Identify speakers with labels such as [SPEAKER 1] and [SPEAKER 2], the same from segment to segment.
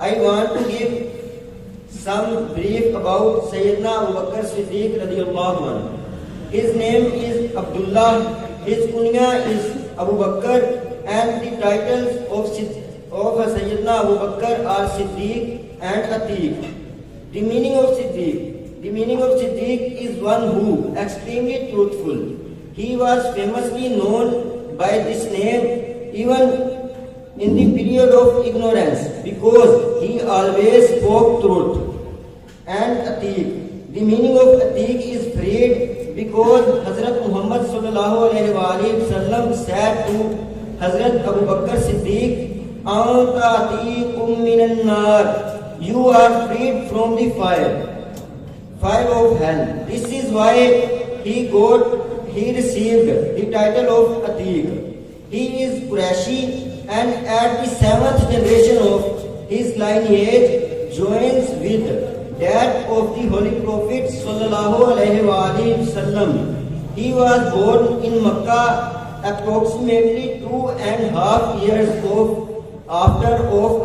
[SPEAKER 1] I want to give some brief about Sayyidina Abu Bakr Siddiq radiyallahu anhu. His name is Abdullah, his kunya is Abu Bakr, and the titles of Sayyidina Abu Bakr are Siddiq and Atiq. The meaning of Siddiq is one who extremely truthful. He was famously known by this name even in the period of ignorance because he always spoke truth. And Atiq, the meaning of Atiq is freed because Hazrat Muhammad sallallahu alaihi wasallam said to Hazrat Abu Bakr Siddiq, "Anta atiqum minan nar," you are freed from the fire of hell. This is why he received the title of Atiq. He is Quraishi, and at the 7th generation of his lineage joins with that of the Holy Prophet sallallahu alaihi wasallam. He was born in Makkah approximately 2.5 years after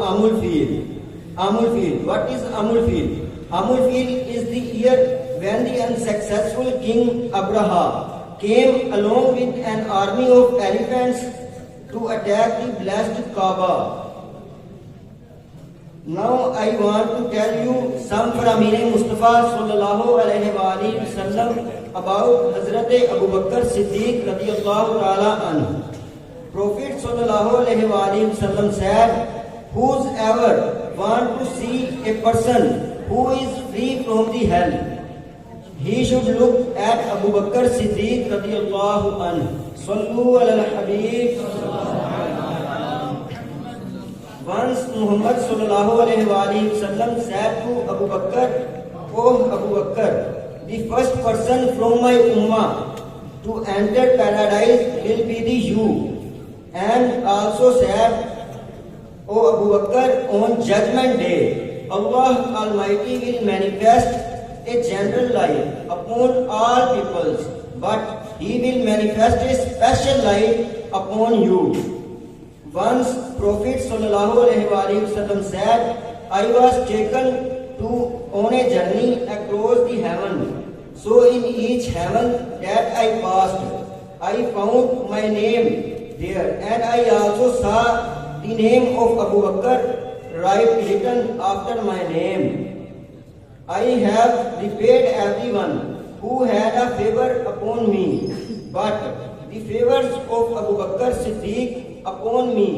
[SPEAKER 1] Amul Fil. What is Amul Fil? Amul Fil is the year when the unsuccessful king Abraha came along with an army of elephants to attack the blessed Kaaba. Now I want to tell you some from Mustafa sallallahu alaihi wasallam about Hazrat Abu Bakr Siddiq radiyallahu ta'ala anhu. Prophet sallallahu alaihi wasallam said, "Whosoever want to see a person who is free from the hell, he should look at Abu Bakr Siddiq radiyallahu anhu." Sallu ala al-Habib. Once Muhammad sallallahu alaihi wasallam said to Abu Bakr, "Oh Abu Bakr, the first person from my ummah to enter paradise will be the you." And also said, "O Abu Bakr, on judgment day, Allah Almighty will manifest a general light upon all peoples, but He will manifest a special light upon you." Once Prophet sallallahu alaihi wasallam said, "I was taken on a journey across the heaven. So in each heaven that I passed, I found my name there, and I also saw the name of Abu Bakr written after my name. I have repaid everyone who had a favor upon me, but the favors of Abu Bakr Siddiq upon me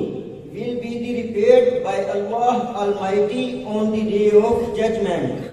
[SPEAKER 1] will be repaid by Allah Almighty on the day of judgment."